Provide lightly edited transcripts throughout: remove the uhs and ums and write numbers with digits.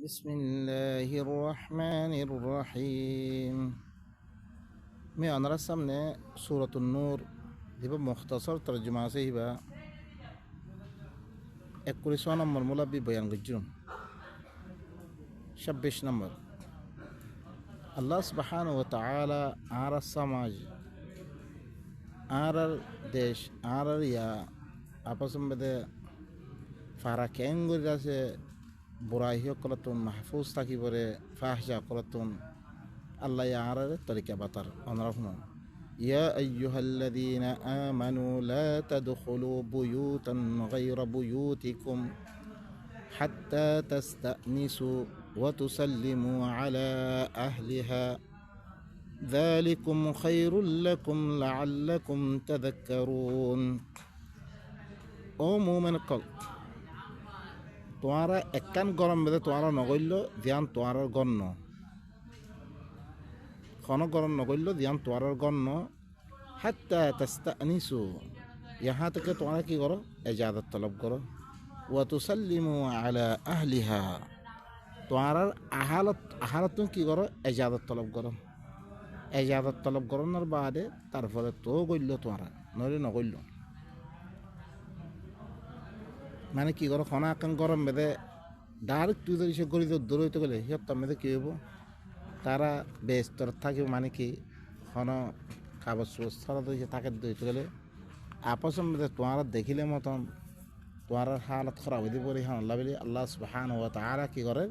بسم الله الرحمن الرحيم मैं अनरा सामने सूरत नूर दिबा मुख्तसर तर्जुमा से हिबा 21 नंबर मुला भी बयान गजुन 26 नंबर अल्लाह सुब्हानहु व तआला आरा समाज आरा देश आरा या आपस में दे फारा केंगुर से बुराई कलतुन महफूज ताकि बरे फाहशा कलतुन अल्लाह या आरा तरीका बतर अनरा يا أيها الذين آمنوا لا تدخلوا بيوتا غير بيوتكم حتى تستأنسوا وتسلموا على أهلها ذلكم خير لكم لعلكم تذكرون ও মুমিন কল তোমারা একখান গরম বেদে তোমারা নগল্য ধ্যান তোমার গণ্য খন গরম নগল্য ধ্যান তোমার গণ্য হাত্তা তাস্তানিসু यहाँ तक तुम्हारा की करो इजाज़त तलब करो व तुसल्लिमु अला अहलिहा तुम्हारा আহালত কি করো इजाज़त तलब करो इजाज़त तलब করার বাদে তারপরে তো গইল তোমারা নইলে নগইল মানে কি করো খানা কান গরম বেদে ডাইরেক্ট তুই যদি সে গরিব দূর হইতে গেলে সিহঁত মেদে কি হইব তারা ব্যস্ত থাকিব মানে কি খন কাগজ ছাড়া তো থাকে দইতে গেলে आपस में तुम्हारा देखिले मतन तुम्हारा हालत खराब होती पड़ी हाँ अल्लाह बोली अल्लाह सुब्हानहु व तआला की करे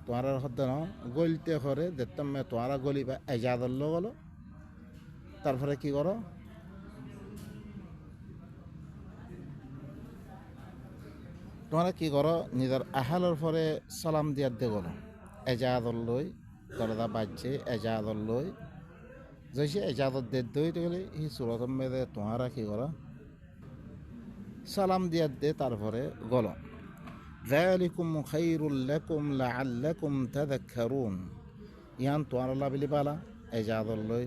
तुम्हारा हद न गलते करे देखते मैं तुम्हारा गली बा इजाज़त लो गलो तारपरे की करो तुम्हारा की करो निजर आहालर परे सालाम दिया दे गलो इजाज़त लई दरदा बाजे इजाज़त लई जैसे इजाज़त दे दो तो गले ये सूरत में दे तुम्हारा की करो সালাম দিয়া দে তারপরে গলো যালিকুম খায়রুল লাকুম লাআল্লাকুম তাযাক্কারুন ইয়ান তোয়ারা লাবিলি বালা ইজাজত লই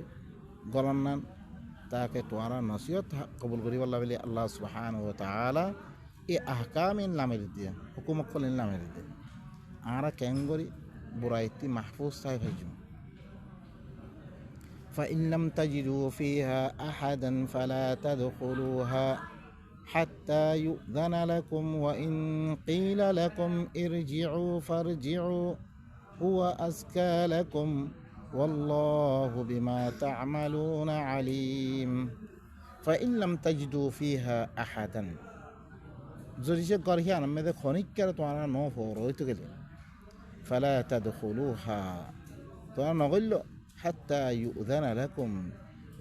গলনান তাকে তোয়ারা নসিহত কবুল করি বলা বলি আল্লাহ সুবহানাহু ওয়া তাআলা এই আহকামিন নামের দিয়ে হুকুম কলিন নামের দিয়ে আরা কেঙ্গরি বুরাইতি মাহফুজ তাই ভাইজু فإن لم تجدوا فيها أحدا فلا تدخلوها حتى يؤذن لكم وإن قيل لكم ارجعوا فارجعوا هو أزكى لكم والله بما تعملون عليم فإن لم تجدوا فيها أحدا زريشة قرية ماذا خونيك كرة وانا نوفو رويتو كده فلا تدخلوها وانا نقول حتى يؤذن لكم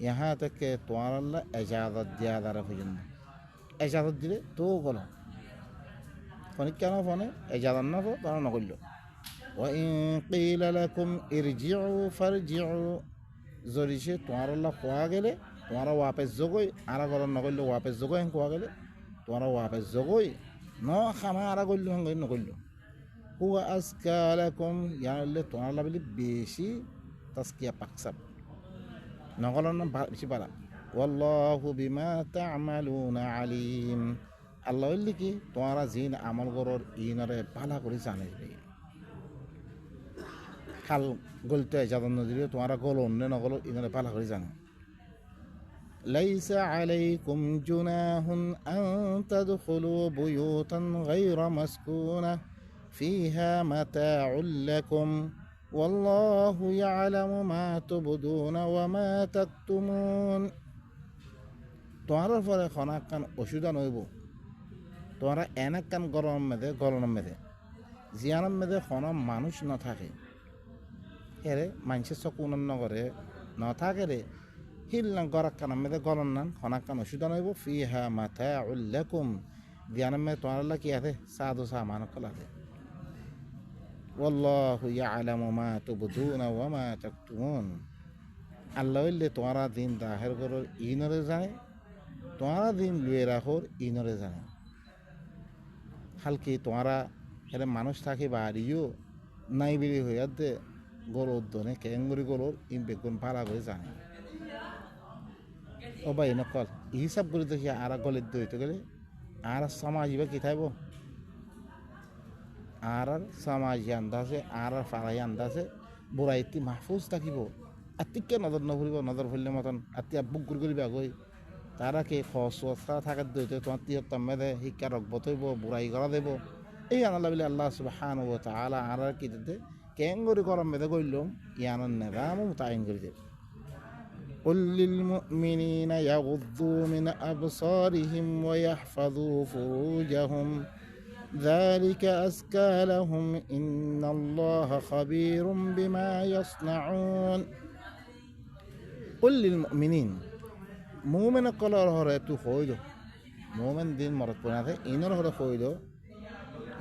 يهاتك توانا الله إجازة ديادة رفجن এজাজত দিলে তো গলো ফোনে কেন ফোনে এজাজত না ফো তারা নগল্য ওয়াইন কিলা লাকুম ইরজিউ ফারজিউ জরিসে তোমার আল্লাহ কোয়া গেলে তোমারা ওয়াপেস জগই আরা গরম নগল্য ওয়াপেস জগই কোয়া গেলে তোমারা ওয়াপেস জগই ন খামা আরা গল্য হঙ্গই নগল্য হুয়া আজকা লাকুম ইয়ানলে তোমার আল্লাহ বলি বেশি তাসকিয়া পাকসাব নগল না বেশি পারা والله بما تعملون عليم আল্লাহ বললি কি তোমারা জিন আমল করর ইনরে ভালো করে জানে হাল গলতে ইজাজত দিলে তোমারা গল অন্য নগল ইনরে ভালো করে জানে ليس عليكم جناح أن تدخلوا بيوتا غير مسكونة فيها متاع لكم والله يعلم ما تبدون وما تكتمون তোমার পরে খনাকান ওষুধ নইব তোমরা এনাকান গরম মেদে গরম মেদে জিয়ানম মেদে খন মানুষ না থাকে এরে মানুষের চকুন নগরে না থাকে রে হিলনা গরাকান মেদে গরম নান খনাকান ওষুধ নইব ফিহা মাতাউল লাকুম জিয়ানম মে তোমার কি আছে সাদু সামান কল আছে ওয়াল্লাহু ইয়ালামু মা তুবদুনা ওয়া মা তাকতুমুন আল্লাহ ইল্লে তোমরা দিন দাহের করর ইনরে যায় তোমারা দিন লুয়ে রাখোর ইনরে জানে হালকি তোমারা এর মানুষ থাকে বাড়িও নাই বেরি হইয়া দে গরু উদ্দনে কেঙ্গুরি গরুর ইন বেগুন ভাড়া করে জানে ও ভাই নকল হিসাব করে দেখি আর গলিত দইতে গেলে আর সমাজ বা কি থাকব আর সমাজি আন্দাজে আর ফালাই আন্দাজে বুড়াইতি মাহফুজ থাকিব আত্মিককে নজর নভরিব নজর ভরলে মতন আত্মি বুক গুড় করিবা গই তারা কে খসা থাকার দইতে তোমার তিয়ার তাম্মেদে শিক্ষা রকবত হইব বুড়াই করা দেব এই আনাল্লা বলে আল্লাহ সুবহানাহু ওয়া তাআলা আর কি দিতে কেন করে গরম মেদে কইলাম ইয়ানন নেরাম মুতায়িন করে দেব قل للمؤمنين يغضوا من أبصارهم ويحفظوا فروجهم ذلك أزكى لهم إن الله خبير بما يصنعون قل للمؤمنين مؤمن قال هره تو خويدو مؤمن دين مرت بناته إنر هره خويدو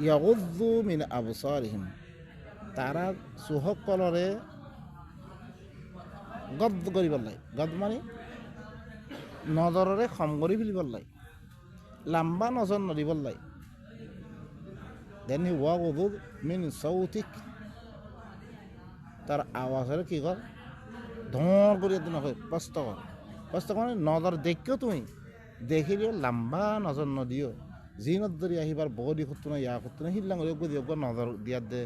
يغضوا من أبصارهم তারা সুহক কলরে গদ করিব লাই গদ মানে নজররে খম করি ফেলিব লাই লম্বা নজর নদিব লাই দেন ওয়াগদু মিন সৌতিক তার আওয়াজের কি কর ধর করে দিন কষ্ট মানে নজর দেখিও তুমি দেখিলে লম্বা নজর নদিও যি নদরি আহিবার বগদি করতো না ইয়া করতো না হিল্লাং নজর দিয়ার দে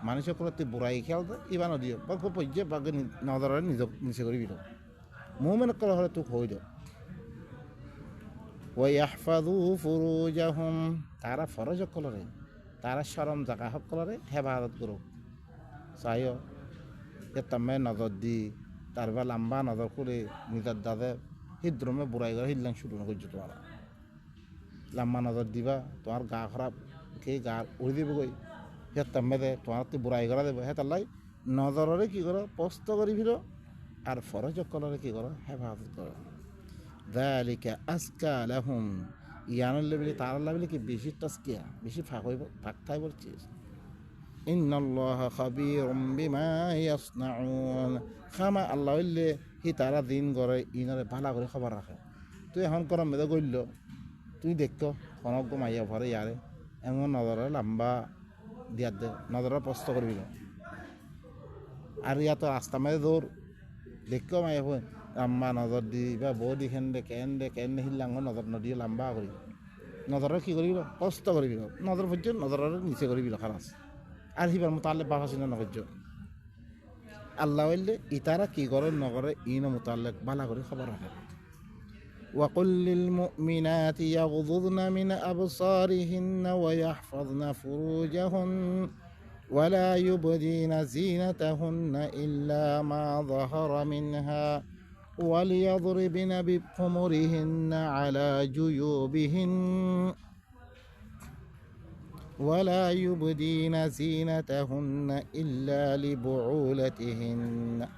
মানুষের প্রতি বুড়াই খেয়াল দে ইবা নদিও বা পর্যে বাগে নজরে নিজক নিচে করে দিল মুমিন কল হলে তোক হই দিও ওয়াহফাযু ফুরুজাহুম তারা ফরজ কলরে তারা শরম জাগা সকলরে হেফাজত করুক চাইও তামে নজর দি তারবা লম্বা নজর করে নিজের দাদে হৃদ্রমে বুড়াই করে হিল্লাং শুরু করছো তোমার লম্বা নজর দিবা তোমার গা খারাপ কে গা উড়ি দিব গই হে তামে দে তোমার তো বুড়াই করা দেবো হে তার নজরে কি করো পস্ত করি ফির আর ফরজ কলরে কি করো হেফাজত করো যালিকা আজকা লাহুম ইয়ানুল লেবিলি তার লাবিলি কি বেশি তাসকিয়া বেশি ফাঁক থাই বলছিস ইন্নাল্লাহা খাবীরুম বিমা ইয়াসনাউন খামা আল্লাহ হইলে হি তারা দিন করে ইনারে ভালো করে খবর রাখে তুই এখন করম মেদে গইল তুই দেখতো অনজ্ঞ মাইয়া ভরে ইয়ারে এমন নজরে লম্বা দিয়ার দে নজরে প্রস্ত করবি আর ইয়া তো রাস্তা মেদে দৌড় দেখো মাইয়া ভয় লম্বা নজর দি বা বৌ দি কেন হিল্লাঙ্গ নজর নদিয়ে লম্বা করি নজরে কি করিব প্রস্ত করবি নজর পর্যন্ত নজরের নিচে করবি খালাস আর হিবার মোতাল্লে বাহাসিন নগর্য আল্লাহ বললে ইতারা কি করে নগরে ইন মোতাল্লেক বালা করে খবর রাখে وقل للمؤمنات يغضضن من أبصارهن ويحفظن فروجهن ولا يبدين زينتهن إلا ما ظهر منها وليضربن بخمرهن على جيوبهن ولا يبدين زينتهن إلا لبعولتهن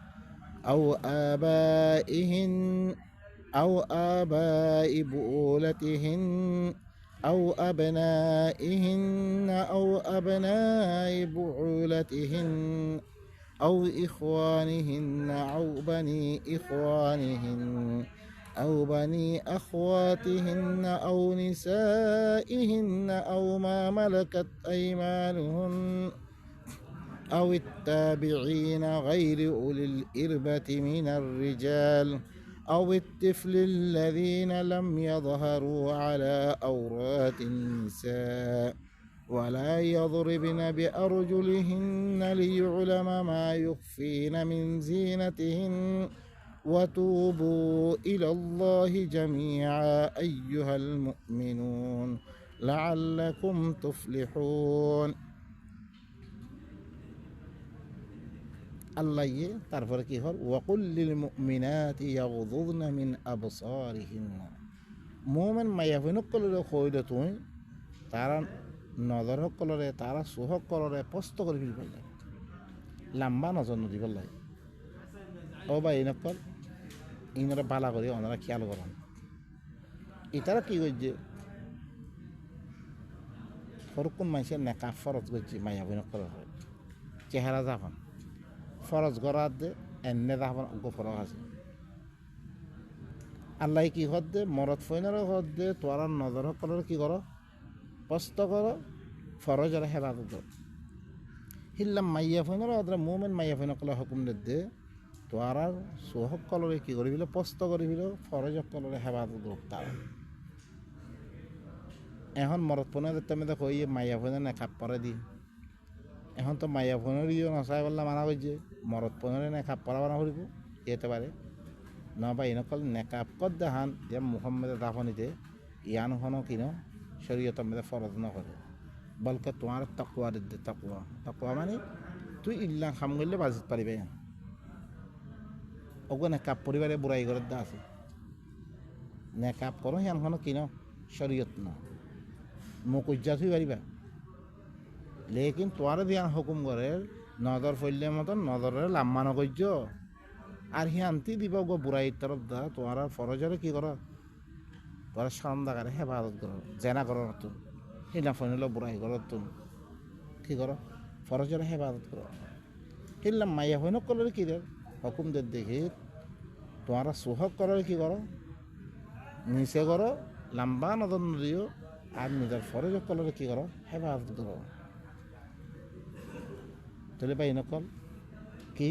أو آباء بؤولتهن أو أبنائهن أو أبناء بعولتهن أو إخوانهن أو بني إخوانهن أو بني أخواتهن أو نسائهن أو ما ملكت أيمانهن أو التابعين غير أولي الإربة من الرجال أو الطفل الذين لم يظهروا على أورات النساء ولا يضربن بأرجلهن ليعلم ما يخفين من زينتهن وتوبوا إلى الله جميعا أيها المؤمنون لعلكم تفلحون আল্লাহ তারপরে কি হল ওয়াকুল লিল মুমিনাতি ইয়াগযুযনা মিন আবসারিহিন্না মুমিন মাইয়া হইনকলরে কইলে তুই তারা নজর কলরে তারা সুহক কলরে পস্ত করে ফিল পাইলে লম্বা নজর নদী বললাই ও বা ইনকল ইনরা বালা করে ওনারা খেয়াল করেন ইতারা কি করছে ফরকুন মানুষের নেকা ফরজ করছে মাইয়া হইনকলর চেহারা যাখন ফরজ করার দে এনে যাহন ফরজ আছে আল্লাহ কি হদ দে মরদ ফইনারও হদ দে তোর নজর করার কি করো পস্ত করো ফরজের হেফাজত হিল্লাম মাইয়া ফইনারও হদ্রে মুমেন মাইয়া ফইন কলে হুকুম দে তোর সোহক কলরে কি করিবিল পস্ত করিবিল ফরজ কলরে হেফাজত তার এখন মরদ ফোনে দেখতে মেয়ে দেখো মাইয়া ফইনা নেকাপ পরে দি এখন তো মাইয়া ফোনের ইয়ে নচাই পেলাই মানা কৰিছে মরদ ফোনের নেকাপ পরা বানা করিব এতে পারে নহবা এনেকল নেকাপ কত দেখান যে মুহাম্মদে দাফনিতে ইয়ান হনো কিনো শরীয়ত মধ্যে ফরজ নকরে বলকে তোমার তাকুয়া দে তাকুয়া তাকুয়া মানে তুই ইল্লা খাম করলে বাজিত পারিবে ওকে নেকাপ পরিবারে বুড়াই ঘরের দা আছে নেকাপ করো ইয়ান হনো কিনো শরীয়ত না মুকুজ্জা থুই পারিবা লেকিন তোমার ধ্যান হুকুম করে নজর ফেললে মতন নজরের লাম্মা নগর্য আর হিয়ান্তি দিব গো বুড়াইর তরফ দা তোমার ফরজরে কি করো তোমার সন্দাকারে হেফাজত করো জেনা করো নতুন হিনা ফেনলো বুড়াই করো তুন কি করো ফরজরে হেফাজত করো হিল্লাম মাইয়া ফেনক করলে কি রে হুকুম দে দেখি তোমার সুহক করলে কি করো নিচে করো লাম্বা নজর নদিও আর নিজের ফরজ করলে কি করো হেফাজত করো তাহলে পাই নকল কি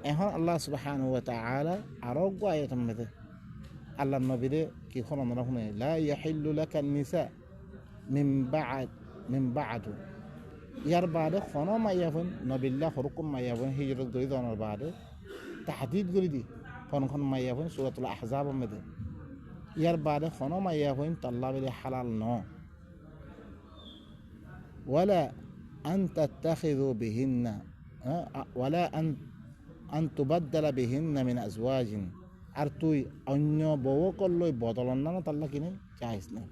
এখন আল্লাহ সুবহানাহু ওয়া তাআলা আরো আয়াতের মধ্যে আল্লাহ নবীরে কি কোন আমরা শুনে লা ইয়াহিল্লু লাকা নিসা মিন বা'দু ইয়ার বাদে কোন মাইয়াফন নবিল্লাহ হুকুম মাইয়াফন হিজরত করি দনার বাদে তাহদিদ করে দি কোন মাইয়াফন সূরাতুল আহজাবের মধ্যে ইয়ার বাদে কোন মাইয়াফন তাল্লা বিলে হালাল ন ওয়ালা أن تتخذوا بهن ولا أن تبدل بهن من أزواج আর তুই অন্য বউ করলই বদলন না তাল্লা কিনে চাইস না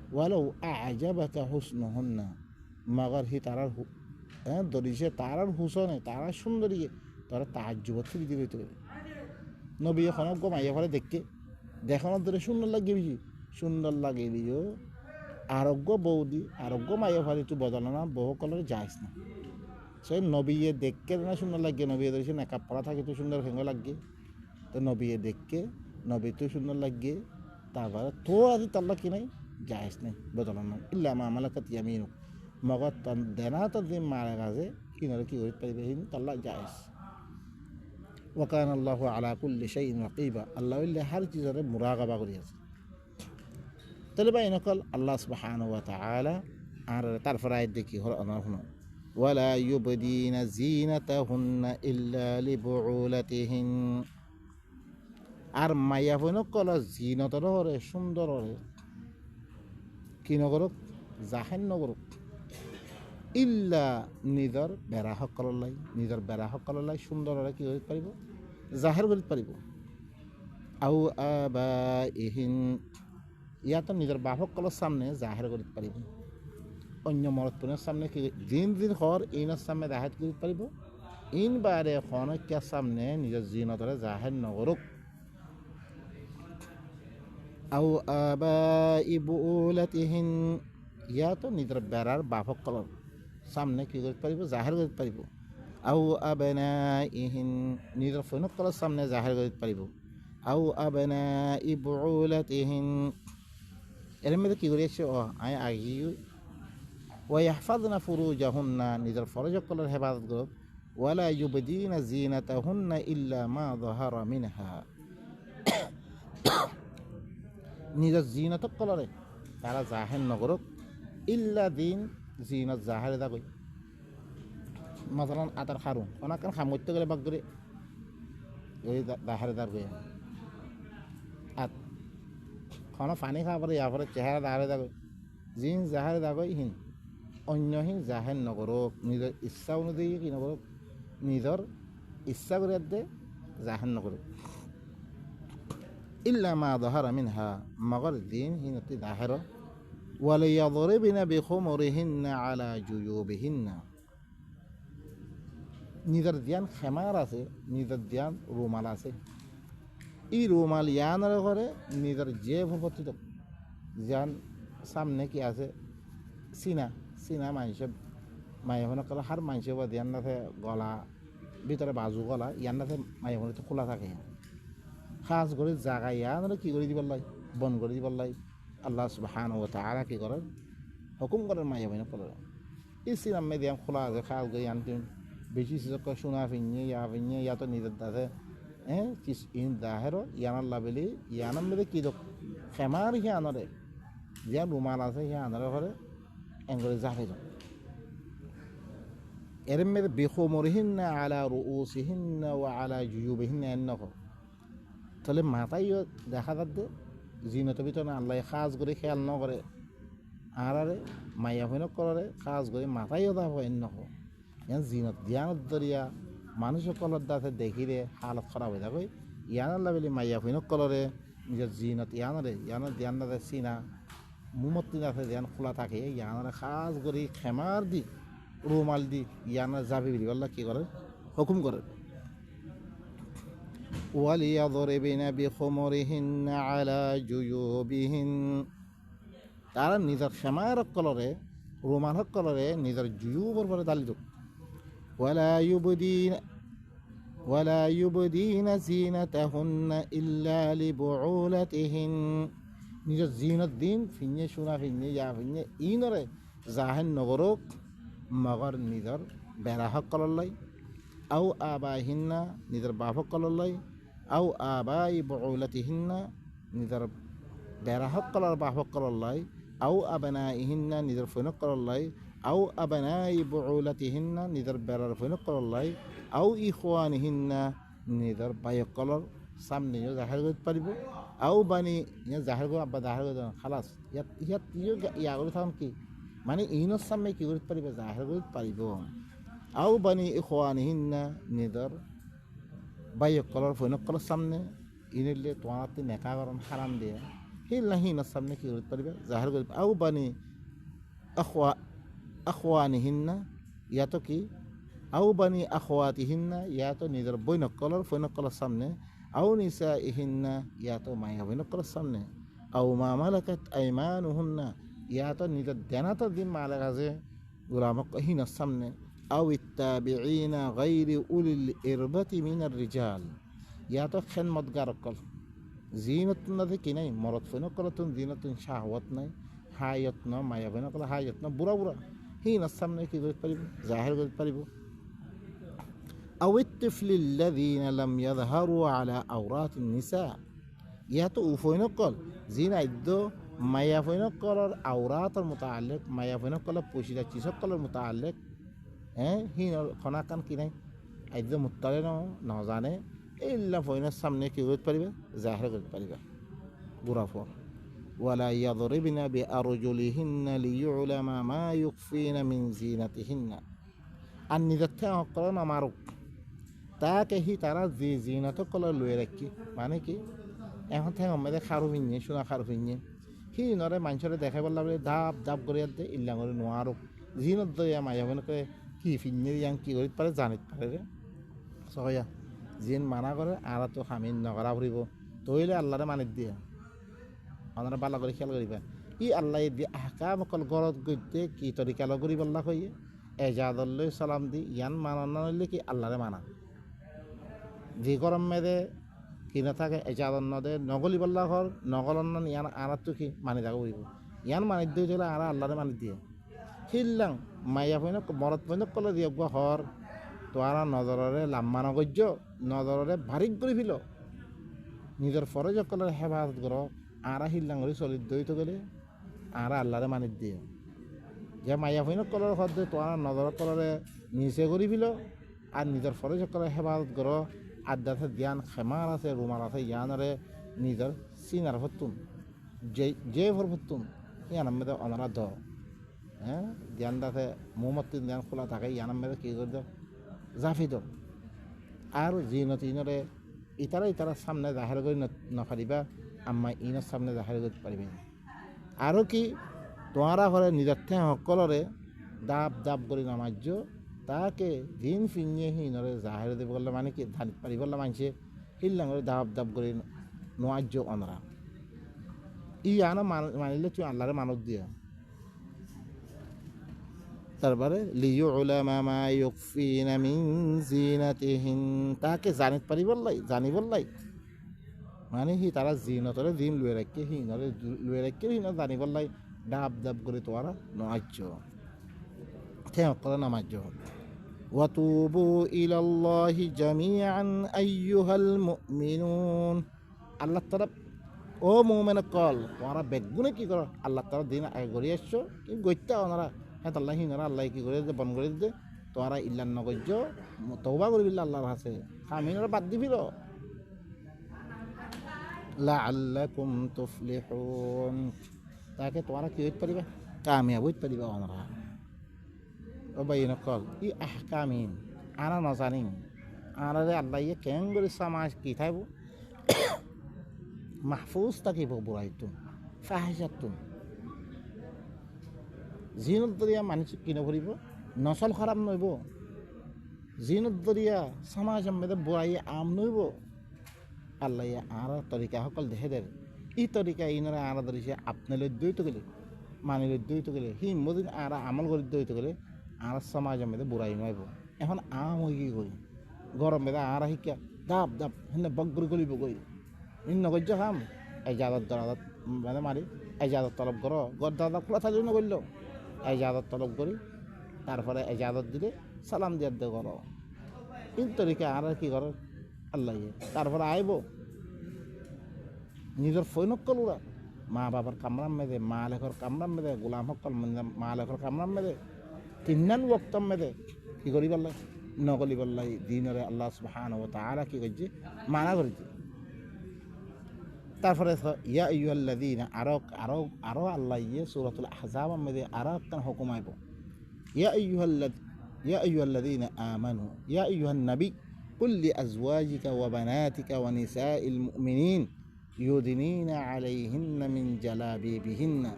ওয়ালাউ আ'জাবাকা হুসনুহুন্না মগর হি তারার দরিসে তারার হুসনে তারার সুন্দরী তারা তাজ্জুবত ফিরি দিবে তো নবী এখন গো মাইয়া ফলে দেখকে দেখানোর ধরে সুন্দর লাগে বেশি সুন্দর লাগে দিও আরোগ্য বৌদি আরোগ্য মাইয়া ফালি তুই বদল না বহু কলর যাইস না সে নবীয়ে দেখকে না সুন্দর লাগে নবী ধরেছে নেকাপ পড়া থাকে তুই সুন্দর ভেঙে লাগে তো নবীয়ে দেখকে নবী তুই সুন্দর লাগে তারপরে তো আজি তাল্লা কি নাই যাইস নাই বদল না ইল্লা মা মালাকাত ইয়ামিনুক মগত দেনা তো যে মারা গাছে কিনারে কি করতে পারবে হিন তাল্লা যাইস ওয়াকান আল্লাহ আলা কুল্লি শাইইন রাকিবা আল্লাহ হার চিজরে মুরাকাবা করি আছে তাহলে ভাই নকল আল্লাহ সুবহানাহু ওয়া তাআলা আর তারপর আয়াত দেখি হল আমরা শুনো ওয়ালা ইউবদিনা জিনাতাহুন্না ইল্লা লিবুউলাতিহিন আর মাইয়া নকল জিনতর হরে সুন্দর হরে কি নগরক জাহেন নগরক ইল্লা নিজর বেড়া সকলৰ লাই নিজর বেড়া সকলৰ লাই সুন্দর হরে কি করতে পারিব জাহের করতে পারিব আও আবাইহিন ইয়াতো নিজের বাপসকলের সামনে জাহের করতে পারিব অন্য মরদপুরের সামনে কি দিন দিন হর ইনের সামনে জাহের করতে পারিব ইন বারে খনকিয়ার সামনে নিজের জিনতরে জাহের নগরক আও আবাই বুউলাতিহিন ইয়াতো নিজের বেড়ার বাপসকলের সামনে কি করতে পারিব জাহের করতে পারিব আও আবনাইহিন নিজের ফৈনসকলের সামনে জাহের করতে পারিব আও আবনাই বুউলাতিহিন এর মধ্যে কী করিয়াছে আয় আগে ওয়াহফাযনা ফুরুজাহুন্না নিজের ফরজ কলার হেফাজত করুক ওয়ালা ইউবদিনা জিনাতাহুন্না ইল্লা মা যাহারা মিনহা নিজের জিনাত কলরে তারা জাহের নগরক ইল্লা দিন জিনত জাহের দা কই মাসালান আতার খারুন অনাকান খামতে গেলে বাগ করে ওই জাহের দার কই আত খানা পানি খাওয়া পরে ইয়ার পরে চেহারা দাঁড়ে দাগো জিন জাহারে দাগই হিন অন্যহীন জাহের নগরক নিজের ইচ্ছা অনুযায়ী কি নগরক নিজের ইচ্ছা করে দে জাহের নগরক ইল্লা মা যাহারা মিনহা মগর দিন হিনতি জাহের ওয়ালিয়াদরিবনা বিখুমুরিহিন্না আলা জুয়ুবিহিন্না নিজের ধ্যান খেমার আছে নিজের ধ্যান রুমাল আছে এই রুমাল ইয়ানের ঘরে নিজের যে ভূপতিত যান সামনে কি আছে চিনা মানুষ মাইহনে কলে হার মানুষ বা ধ্যান নাথে গলা ভিতরে বাজু গলা ইয়ান নাথে মাইহনে তো খোলা থাকে খাস করে জাগা ইয়ানরে কি করে দিবার লাই বন করে দিবার লাই আল্লাহ সুবহানাহু ওয়া তাআলা কি করেন হুকুম করেন মাইহনে কলে এই সিনাম মে দিয়াম খোলা আছে খাস করে ইয়ান বেশি সিজক সোনা ফিনিয়ে ইয়া তো নিজের দাসে কিস ইন দাহের ইয়ানার লাভেলি ইয়ানার মেয়েদের কী দোক খেমার হিয়ানরে যে রুমাল আছে হিয়ানরে ঘরে এঙ্গরে জাহে যাও এর মধ্যে বিখুমুরিহিন্না আলা রুউসিহিন্না ওয়া আলা জুয়ুবিহিন্না এন্নহ তাহলে মাথায়ও দেখা যাচ্ছে জিনতের ভিতরে আল্লাহ খাস করে খেয়াল ন করে আর আরে মাইয়া হইন করে খাস করে মাথায়ও দা হয় এন্নহ ইয়ান জিনত ধ্যানত দরিয়া মানুষের কলর দাতে দেখিরে হালত খারাপ হয়ে থাকে ইয়ান আল্লাহ বলি মাইয়া হইন কলরে নিজের জিনত ইয়ানের ধ্যান দাতে চিনা মুমত্তি দাতে ধ্যান খোলা থাকে ইয়ানের খাস করে খেমার দি রুমাল দি ইয়ানের যাবি বলি আল্লাহ কি করে হুকুম করে ওয়ালিয়াদরিবিন বিখুমুরিহিন্না আলা জুয়ুবিহিন তারা নিজের খেমার কলরে রুমাল কলরে নিজের জুয়ুবর পরে দালি দিক ولا يبدين زينتهن إلا لبعولتهن নিজের জিনত দিন ফিনে শোনা ফিনে যা ফিনে ইনরে জাহেন নগরক মগর নিজের বেড়াহক কললাই আও আবাহিন্না নিজের বাপক কললাই আও আবাই বউলাতিহিন্না নিজের বেড়াহক কলার বাপক কললাই আও আবানা ইহিন্না নিজের ফৈনক কললাই আও আবানাই বউলাতিহিন্না নিজের বেড়ার ফৈনক কললাই আও ইখওয়ানিহিন্না নিজের বায়ক কলর সামনেও জাহের করতে পারিব আও বানি জাহের গো আব্বা জাহের গো খালাস ইয়াত ইয়া করে থাকুন কি মানে ইনোর সামনে কি করতে পারিব জাহের করতে পারিব আও বানি ইখওয়ানিহিন্না নিজের বায়ক কলর ফৈনক কলর সামনে ইনিলে তোমার নেকা গরম হারাম দিয়ে হিল্লা হিনোর সামনে কি করতে পারিবে জাহের করতে আও বানি আখওয়ানিহিন্না ইয়াতো কি আও বানি আখওয়াতিহিন্না ইয়াতো নিজের বৈনক কলর ফৈনক কলর সামনে আও নিসা ইহিন্না ইয়াতো মায়া বৈনক কলর সামনে আও মা মালাকাত আইমানুহুন্না ইয়াতো নিজের দেনাতো দিন মালাক আছে গোলামক হিনোর সামনে আও ইত্তাবিঈনা গায়রি উলিল ইরবাতি মিনার রিজাল ইয়াতো খেদমতগার কল জিনত নাতে কি নাই মরদ ফৈনক কলতুন জিনতুন শাহওয়াত নাই হায়ত ন মায়া বৈনক কল হায়ত ন বুড়া বুড়া হিনোর সামনে কি করতে পারিব জাহের করতে পারিব أو الطفل الذين لم يظهروا على عورات النساء ياتو فينقل زين عدو ما يفينقل العورات المتعلق ما يفينقل بوشيدا تشقل المتعلق هنا خنا كان كيناي عدو مطلع نوزانه إلا فين السامنے কি করতে পারিবে জাহির করতে পারিবে গুরাফর ولا يضربن بأرجلهن ليعلم ما يخفين من زينتهن أن نذتها মারুক তাকে হি তারা যে জিনত কলর লয়ে রাখি মানে কি এখন থেকে আমাদের খারু ফিনিয়ে সোনা খারু ফিনিয়ে সি নরে মানুষরে দেখাই বললা বলে ধাপ ধাপ করে দে ইল্লা করে নোয়ারো জিনত দয়া মায়া করে কি ফিনিয়ে ইয়াং কি করিতে পারে জানিত পারে রে সহয়া জিন মানা করে আর তো হামিন নগরা ফুরিব তইলে আল্লাহরে মানিত দিয়ে আপনারা ভালো করে খেয়াল করিবা ই আল্লাহ দিয়ে আহকাম অকল গরত গইতে কি তরিকা লগরি বললা কইয়ে এজাদল্লৈ সালাম দি ইয়ান মানা নইলে কি আল্লাহরে মানা যে গরম মেদে কি না থাকে এজাদন নদে নগলি বল্লা ঘর নগলন ইয়ান আরাতো কি মানি থাকো বইব ইয়ান মানি দিয়ে চলে আর আল্লাহরে মানি দিয়ে হিল্লাং মাইয়া ফইন মরত ফইন কলে দিয়ে হর তোয়ারা নজররে লাম্মা নগজ্য নজররে ভারিক করে ফিল নিজের ফরজ কলের হেফাজত করো আরা হিল্লাং করে চলি দইতে গেলে আর আল্লাহরে মানি দিয়ে যে মাইয়া ফইন কলের হর দিয়ে তোয়ারা নজর কলরে নিচে করে ফিল আর নিজের ফরজ কলের হেফাজত করো আদাতে জ্ঞান খেমার আছে রুমাল আছে ইয়ানরে নিজের সিনার ভর্তুন যে ভর ভর্তুন ইয়ান মেয়েদের অনারা দ হ্যাঁ জ্ঞান দাতে মোমত্তিন জ্ঞান খোলা থাকে ইয়ান মেয়েদের কী করে দাও জাফি দাও আর জিনরে ইতারা সামনে জাহের করে নফারিবা আম্মা ইনের সামনে জাহের করতে পারিবে আরও কি তোমারা ঘরে নিজের সকলরে দাব দাব করে নামাজ্য তাকে দিন ফিনিয়ে হিনরে জাহের দেব বললে মানে কি ধানিত পারি বললে মানুষে হিল্লাঙ্গরে দাব দাব করে নোয়াজ্য অনরা ই আনা মানিলে তুই আল্লাহরে মানত দিয়া তারপরে লিউ উলামা মা ইউকফিনা মিন জিনাতিহিন তাকে জানিত পারি বললাই জানি বললাই মানে হি তারা জিনতরে দিন লুয়ে রাখে হিনরে লুয়ে রাখে হিন জানি বললাই ডাব ডাব করে তোরা নোয়াজ্য ঠেক করে নামাজ্য وتوبوا إلى الله جميعا أيها المؤمنون আল্লাহ তাআলা ও মুমিন কল তোমরা বেগুনে কি করো আল্লাহ তাআলা দিন আগে গড়ি আসছো কি গইতা ওনারা হ্যাঁ আল্লাহ হিনারা আল্লাহ কি করে বন করে দে তোরা ইল্লান নগর্য তওবা করবিল্লা আল্লাহর কাছে কামিনরা বাদ দিবিল লাআল্লাকুম তুফলিহুন তাকে তোরা কি হইতে পারিবা কামিয়াব হইতে পারিবা আমরা ও বাইন কল ই আহকামিন আনা নজানি আনারে আল্লাহ ইয়ে কেন করে সমাজ কি থাকবো মাহফুজ থাকিব বুড়াইতুন ফাহিজাতুন জিনত দরিয়া মানুষ কিনে ফুরিব নচল খারাপ নইব জিনত দরিয়া সমাজ মেদে বুড়াই আম নইব আল্লাহ আর তরিকা সকল দেখে দেয় ই তরিকা ইনারা আরা ধরিছে আপনার দইতে গেলে মানি দইতে গেলে হি মদিন আর আমল করে দইতে গেলে আর সমাজ মেদে বুড়াই নইব এখন আম হয়ে গিয়ে গই গরম মেদে আর শিকা দাপ দাপ হেনে বগ্র গলিব গই ইন নগর্য খাম এজাদত দরাদত মানে মারি এজাদত তলব করো গর দাদা খোলা থাকলে নগরল এজাদত তলব করি তারপরে এজাদত দিলে সালাম দিয়ার দে করো ইন তরিকা আর কি করো আল্লাহ তারপরে আইব নিজের ফৈনক কলুরা মা বাবার কামরাম মেদে মা লেখর কামরাম মেদে গোলাম সকল মা লেখর কামরাম মেদে তিন্নান বক্তম মেদে কি করি পারলাই নগলি পারলাই দিনরে আল্লাহ সুবহানাহু ওয়া তাআলা কি করছে মানা করেছে তারপরে ইয়া আইয়ুহাল্লাযীনা আরো আল্লাহ ইয়ে সূরাতুল আহজাব মেদে আরো একটা হুকুম আইব ইয়া আইয়ুহাল্লাযীনা আমানু ইয়া আইয়ুহান নবী কুল লিআজওয়াজিকা ওয়া বানাতিকা ওয়া নিসাইল মুমিনিন ইউদিনিনা আলাইহিন্না মিন জালাবিবিহিন্না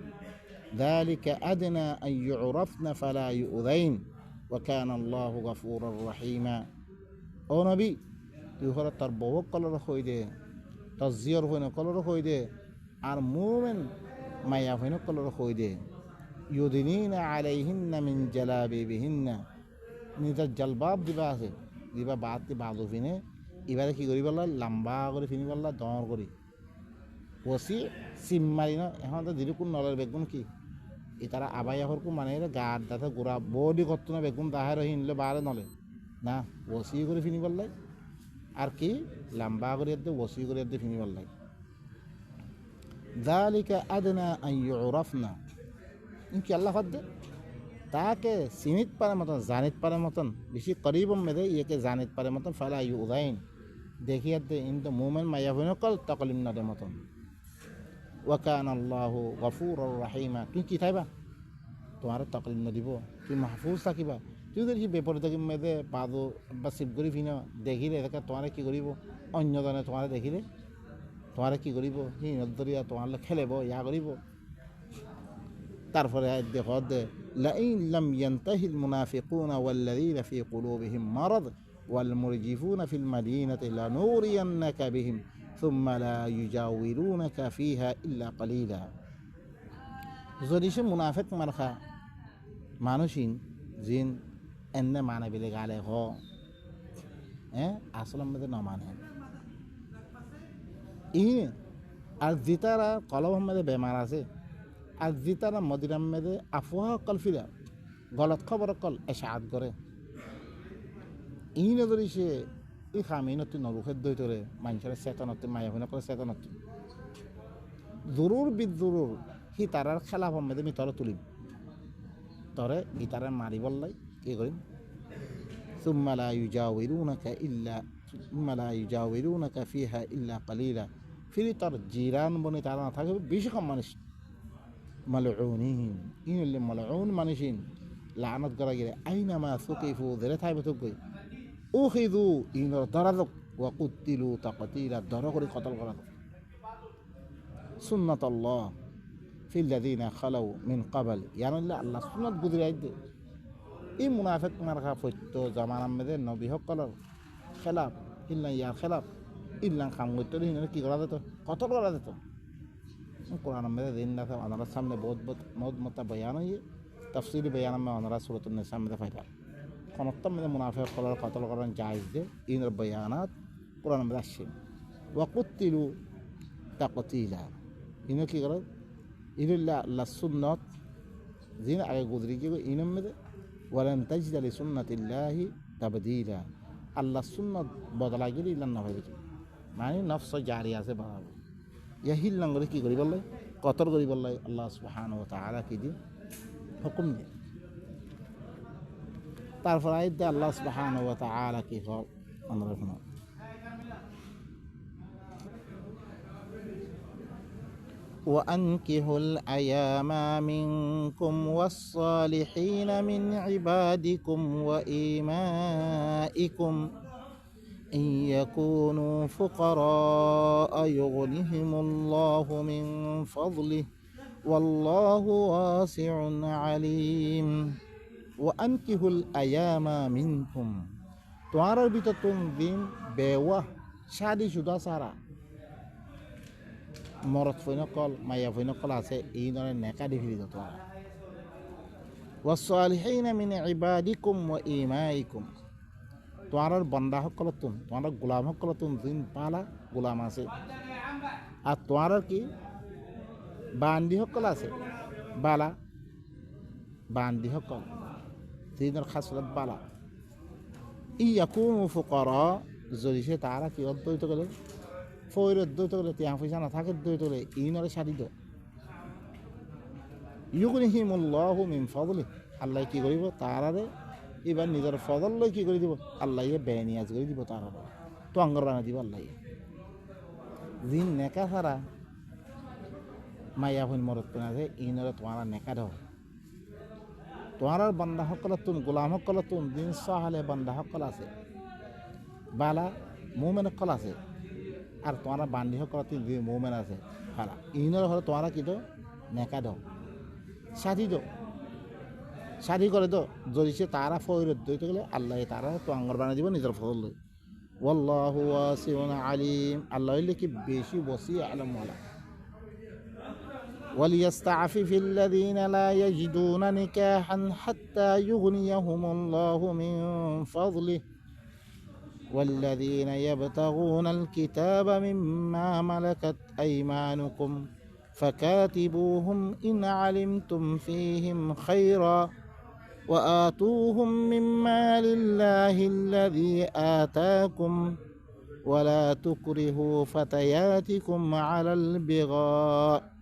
যালিকা আদনা আন ইউরাফনা ফালা ইউযাইন ওয়া কানা আল্লাহু গফুরুর রহিমা ও নবী তুই হলো তোর বউ কলর হই দে তোর জিয়র হইন কলর হই দে আর মুমিন মায়া হইন কলর হই দে ইউদিনিনা আলাইহিন্না মিন জালাবিবিহিন্না নিজের জলবাব দিবা আছে দিবা বাদ বাদু ফিনে এবারে কি করি বললা লম্বা করে ফিনি বললা দর করি বসি সিম মারি না এখন তো দিদি কোন নলের বেগুন কি ই তারা আবাই এখন মানে গার দাঁতে গোড়া বডি করতো না বেগুন তাহার হিনলে বারে নলে না বসি করে ফিনি বললাই আর কি লম্বা করে বসি করে ফিনি বললাই যালিকা আদনা আন ইউরাফনা ইনকি আল্লাহ ফাদ্দে তাকে চিনিত পারে মতন জানিত পারে মতন বেশি করিব মেদে ইয়েকে জানিত পারে মতন ফালা ইউদাইন দেখিয়া দে ইনতো মুমিন মায়া হইন কল তকলিম নদে মতন ওয়া কানা আল্লাহু গফুরুর রহিমা তুই কি থাইবা তোমার তকলিম নদিব তুই মাহফুজ থাকিবা তুই যদি বেপরে থাকি মেদে পাদো বা শিব করি ফিন দেখিলে এটাকে তোমার কি করিব অন্যজনে তোমার দেখিলে তোমার কি করিব সি নদরিয়া তোমার খেলেব ইয়া করিব তারপরে দেখ দে লাইন লাম ইয়ানতাহিল মুনাফিকুনা ওয়াল্লাযীনা ফি কুলুবিহিম মারাদ ওয়াল মুরজিফুনা ফিল মাদিনাতি লানুরিয়ান্নাকা বিহিম সুম্মা লা ইউজাউরুনাকা ফিহা ইল্লা কালিলা যদি সে মুনাফিক মারখা মানুষিন জিন এনে মানে বেলে গালে হ আসলাম মধ্যে ন মানে ই আর জিতারা কলব মধ্যে বেমার আছে আর জিতারা মদিনার মেদে আফওয়া কল ফিরা গলত খবর কল এশাআত করে ই নদরি সে ই খামিনতি নরুখের দই তোরে মানুষের চেতনতি মায়া হইনা করে চেতনতি জরুর বিদুরুর হি তারার খেলা মেদে মি তরে তুলিম তরে ই তারা মারি বললাই কি করিম সুম্মা লা ইউজাউরুনাকা ফিহা ইল্লা কালিলা ফিরি তোর জিরান বনে তারা না থাকে বেশি কম মানুষ মালউনিন ইনলে মালউন মানুষিন লানত করা গেলে আইনামা সুকিফু ধরে থাইবে তো কই উখিযু ইনর দরাদক ওয়া কুতিলু তাকতিলা দর করে কতল করা সুন্নাতাল্লাহ ফিল লাযিনা খালাউ মিন ক্বাবল ইয়ানুল্লাহ আল্লাহ সুন্নাত গুজরাই দে এই মুনাফিক মারখা ফত্য জামানার মধ্যে নবী সকলের খেলাফ ইল্লা ইয়ার খেলাফ ইল্লা খাম করতে কি করা যেত কতল করা যেত কোরআন में दिन ना था हमारा सामने बहुत मत बयान है तफसीली बयान में हमारा सूरत निसा में फायदा कोनतम में मुनाफिक कलर कत्ल करन जायज दे इन बयानात कुरान में आछे वकुतिलु तकतीला इन की कर इल्ला लसुन्नत दिन आगे गुजरी के इन में वलन तजिद लिसुन्नतिल्लाहि तबदीला अल्लाह सुन्नत बदला गेली इल्ला ना होइबे माने नफ्स जारिया से बाबा यही लंगरे की करी बल्लाई कतर करी बल्लाई अल्लाह सुब्हानाहु व तआला की दी हुक्म दे তারপর আইতে আল্লাহ সুবহানাহু ওয়া তাআলা কি কর আমরা শুনো وأنكحوا الأيام منكم والصالحين من عبادكم وإمائكم إن يكونوا فقراء يغنهم الله من فضله والله واسع عليم وأنكحوا الأيام منكم তোমার ভিতর দিন বেওয়া শাদি শুধা সারা মরদ ফৈনকল মাইয়া ফৈনকল আছে এই ধরনের নেকা দেখি দিত তোমার ওয়াসসালিহিনা মিন ইবাদিকুম ওয়া ইমাইকুম তোমার বন্দা সকল তোমার গোলাম সকল দিন পালা গোলাম আছে আর তোমার কি বান্দি সকল আছে বালা বান্দি সকল দিনের খাসলত বালা ইয়াকুমু ফুকারা যদি সে তারা কি অদ্বৈত গেলে ফৈর অদ্বৈত গেলে তিয়া পয়সা না থাকে দ্বৈত গেলে এই নরে সারিত ইউগনিহিমুল্লাহু মিন ফাদলি আল্লাহ কি করিব তারারে এবার নিজের ফজল লই কি করে দিব আল্লাহ বেনিয়াজ করে দিব তারারে তো আঙ্গর বানা দিব আল্লাহ জিন নেকা ছাড়া মাইয়া ফইন মরত পেনা যে এই নরে তোমার নেকা দাও তোমার বান্দা সকল তুন গোলাম সকল তুন দিন সাহালে বান্দা সকল আছে বালা মুমেন সকল আছে আর তোমার বান্দি সকল তুন মুমেন আছে ফালা ইনর হলে তোমার কি দো নেকা দাও সাথী দো সাথী করে দো যদি সে তারা ফৈরত দইতে গেলে আল্লাহ তারা তো আঙ্গর বানিয়ে দিব নিজের ফজল লই ওয়াল্লাহু ওয়াসিউন আলিম আল্লাহ হইলে কি বেশি বসি আলম ওয়ালা وليستعفف الذين لا يجدون نكاحا حتى يغنيهم الله من فضله والذين يبتغون الكتاب مما ملكت أيمانكم فكاتبوهم إن علمتم فيهم خيرا وآتوهم مما لله الذي آتاكم ولا تكرهوا فتياتكم على البغاء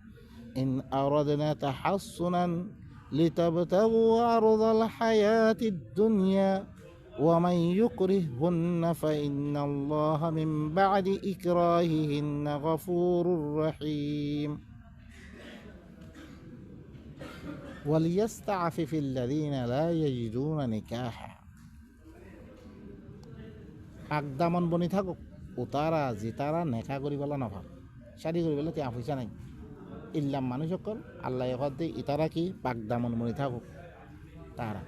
إن أردنا تحصنا لتبتغوا عرض الحياة الدنيا ومن يكرههن فإن الله من بعد إكراههن غفور رحيم وليستعفف الذين لا يجدون نكاحا আকদামন বনি থাকুক উতারা জিতারা নেকা করি পেলা নভাব শাদি করি পেলে তিয়া পয়সা নাই ইল্লাম মানুষ সকল আল্লাহ হদে ইতারা কি পাকদামন বনি থাকুক তারা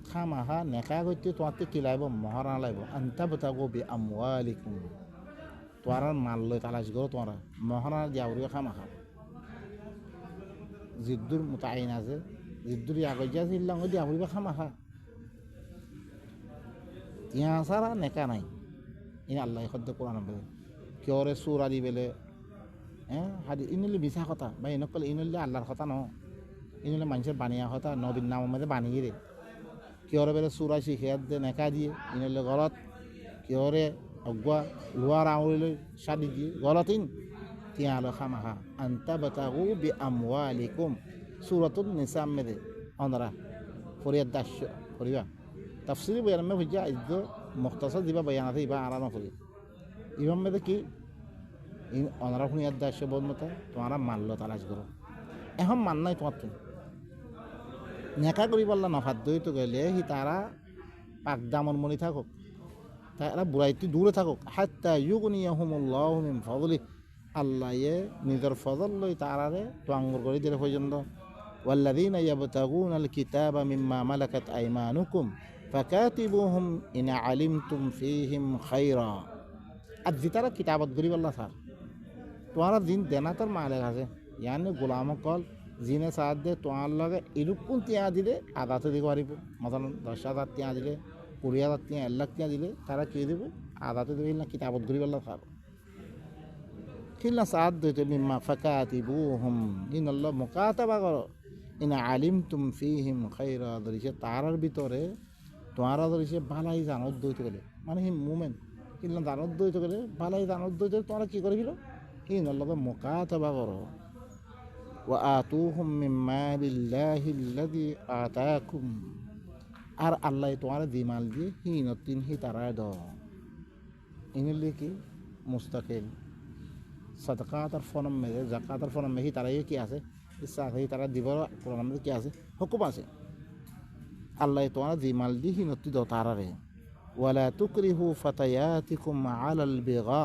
খামাহা নেকা করতে তোমাকে কি লাগব মহারা লাগব আন্তা বেতাগো বি আমওয়ালিকুম তোমার মাল লই তালাশ করো তোমার মহারা দিয়াউরি খামাহা জিদ্দুর মুতাইন আছে জিদ্দুর আগজা ইল্লাম দিয়াউরি খামাহা ইয়া সারা নেকা নাই ইন আল্লাহ হদে কোরআন বলে কিয়রে সুর আদি বেলে হ্যাঁ হাদি ইনলে মিছা কথা বা ইনকলে ইনলে আল্লাহর কথা ন ইনলে মানুষের বানিয়া কথা নবীর নাম মধ্যে বানিয়ে রে কিয়রে বেলে সুরা শিখিয়াত দে নেকা দিয়ে ইনলে গলত কিয়রে অগুয়া লোয়ার আঙুলি সাদি দিয়ে গলত ইন তিয়া আলো খামাহা আন্তা বাতাগু বি আমওয়ালিকুম সূরাতুন নিসা মেদে অনরা ফরিয়াদ দাস্য করিবা তাফসিরি বয়ান মে বুঝা ইদ্দ মুখতাসার দিবা বয়ানাতে ইবা আরামা করি ইমাম মেদে কি অনারা ফরিয়াদ দাস্য বল মতো তোমারা মানলো তালাশ করো এখন মান নাই তোমার তুমি নেকা করি পারলা নফাত দই তো গেলে সি তারা পাক দামন মনি থাকুক তারা বুড়াইতে দূরে থাকুক হাত্তা ইউগনিয়াহুমুল্লাহু মিন ফাদলি আল্লাহ নিজের ফজল লই তারারে তো আঙ্গুর করে দিলে পর্যন্ত ওয়াল্লাযীনা ইয়াবতাগুনাল কিতাবা মিম্মা মালাকাত আইমানুকুম ফাকাতিবুহুম ইন আলিমতুম ফীহিম খায়রা আর জিতারা কিতাবত গরি পারলা স্যার তোমার দিন দেনা তোর মালের আছে ইয়ানি গোলাম কল জিনে সাথ দে তোমার লগে এরকম তিয়া দিলে আদাতে দিতে পারিব মতন 10,000 তিয়া দিলে 20,000 তিয়া 1 লাখ তিয়া দিলে তারা কি দেব আদাতে দেবে না কিতাবত গরি পারলা স্যার কিল্লা সাথ দিতে মিম্মা ফাকাতিবুহুম ইনাল্লাহ মুকাতাবা করো ইন আলিমতুম ফীহিম খায়রা দরিছে তারার ভিতরে তোমার দরিছে ভালাই জানত দইতে গেলে মানে হি মুমেন্ট কিল্লা জানত দইতে গেলে ভালাই জানত দইতে তোমরা কি করিল ইনাল্লাহ মুকাতাবা করো ওয়া আতুহুম মিন মালিল্লাহিল্লাযী আতাকুম, আর আল্লাহ তোমার যে মাল দিয়ে হিনতিন হি তারায় দ ইনলে কি মুস্তাকিল সদকাত আর ফনম মেরে জাকাত আর ফনম মেহি তারাই কি আছে ইচ্ছা আছে তারা দিব কোরআন মধ্যে কি আছে হুকুম আছে আল্লাহ তোমার যে মাল দিয়ে হিনতি দ তারারে ওয়ালা তুকরিহু ফাতায়াতিকুম আলাল বিগা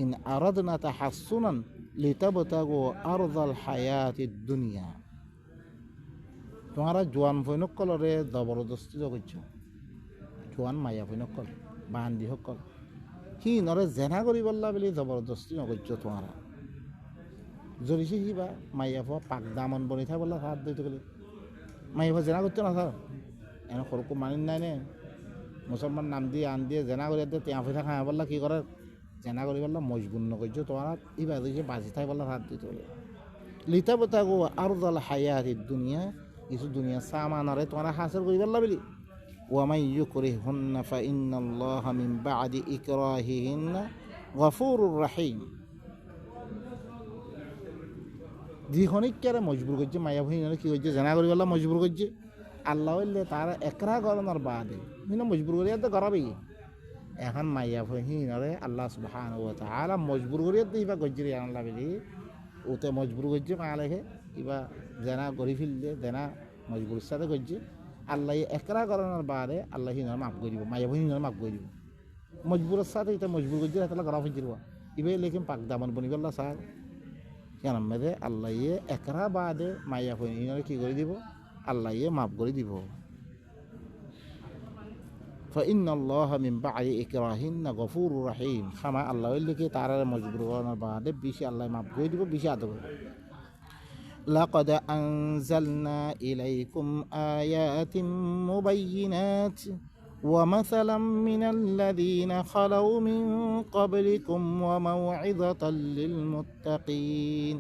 ইন আরাদনা তাহাসসুনান লিতাবতাগু আরদাল হায়াতিদ দুনিয়া। তোমারা জোয়ান ফৈনকলরে জবরদস্তি করছ, জোয়ান মাইয়া ফৈনকল বান্দি সকল সি নরে জেনা করি বললা বলে জবরদস্তি নকরছ। তোমারা জরিছে সিবা মাইয়া ফোয়া পাক দামন বনি থাই বললা হাত দিতে গেলে মাইয়া ফোয়া জেনা করতে না স্যার এনে সরকম মানিন নাই নে মুসলমান নাম দিয়ে আন দিয়ে জেনা করে দিয়ে টেঁয়া ফেটা খাই বললা কি করে জেনা করি বললা মজবুর নকরছ। তোমারা ইবা দিয়েছে বাজি থাই বললা হাত দিতে গেলে লিতা বতা গো আর দল হায়াতি দুনিয়া কিছু দুনিয়া সামানারে তোমরা হাসিল করি বললা বলি ওয়ামাই ইউকরিহুন্না ফাইন্নাল্লাহা মিন বাদি ইকরাহিহিন্না গফুরুর রহিম। যিখনিকারে মজবুর করছে মায়া ভহিনারে কি করছে জেনা করি বললা মজবুর করছে আল্লাহ হইলে তারা একরা গরনার বাদে মিনা মজবুর করিয়া তো গরাবি এখন মাইয়া ভহিনারে আল্লাহ সুবহানাহু ওয়া তাআলা মজবুর করিয়া তো ইবা গজ্জি আল্লাহ বলি ওতে মজবুর করছে মালেহে ইবা জেনা করি ফেললে জেনা মজবুর সাথে করছে আল্লাহ একরা করানোর বাদে আল্লাহ হিনার মাফ করে দিব মায়া হিনার মাফ করে দিব মজবুরের সাথে এটা মজবুর করছে তাহলে গড়া ফেলছিল ইবে লেকিন পাক দামন বনি গেল স্যার কেন মেরে আল্লাহ একরা বাদে মায়া হিনার কি করে দিব আল্লাহ মাফ করে দিব। ফাইন্নাল্লাহা মিন বাদি ইকরাহিহিন্না গফুরুর রহিম। খামা আল্লাহ লেকে তারা মজবুর করানোর বাদে বেশি আল্লাহ মাফ করে দিব বেশি আদর করে। লাকাদ আনজালনা ইলাইকুম আয়াতিন মুবাইয়িনাত ওয়া মাসালাম মিনাল্লাযীনা খালাউ মিন ক্বাবলিকুম ওয়া মাউইযাতাল লিল মুত্তাকিন।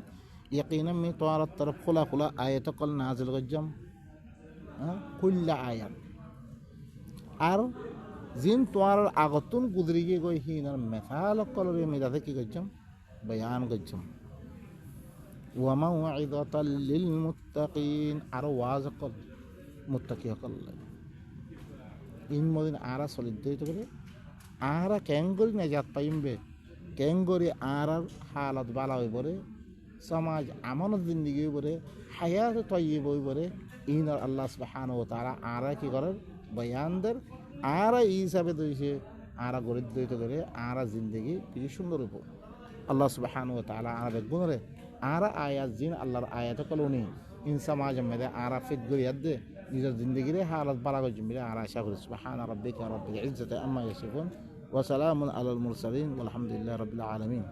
ইয়াকিনান আমি তোমার তরফ খোলা খোলা আয়াত কল নাজিল করলাম কুল্লা আয়াত আর জিন তোমার আগতুন গুজরি গিয়ে গই হিনার মেসাল কলরে মেজাতে কি করছাম বয়ান করছাম ওয়া মাউইযাতাল লিল মুত্তাকিন আর ওয়াজ কল মুত্তাকি কল ইন মদিন আরা সলিদ হইতে পারে আরা ক্যাঙ্গরি নাজাত পাইমবে ক্যাঙ্গরি আর হালত বালা হই পরে সমাজ আমানত জিন্দিগি পরে হায়াত তৈব হই পরে ইনার আল্লাহ সুবহানাহু ওয়া তাআলা আরা কি করেন বয়ানদের আরা এই হিসাবে দিয়েছে আরা গরিব দইতে করে আরা জিন্দগি কিছু সুন্দর হইব আল্লাহ সুবহানাহু ওয়া তাআলা আরা গুণরে আরা আয়াত জিন আল্লাহর আয়াত কলুনি ইন সমাজ মেদে আরা ফিট গরিয়াদ দে নিজের জিন্দগিরে হালত বালা করে জমিরে আরা আশা করি সুবহানা রাব্বিকা রাব্বিল ইজ্জাতি আম্মা ইয়াসিফুন ওয়া সালামুন আলাল মুরসালিন ওয়ালহামদুলিল্লাহি রাব্বিল আলামিন।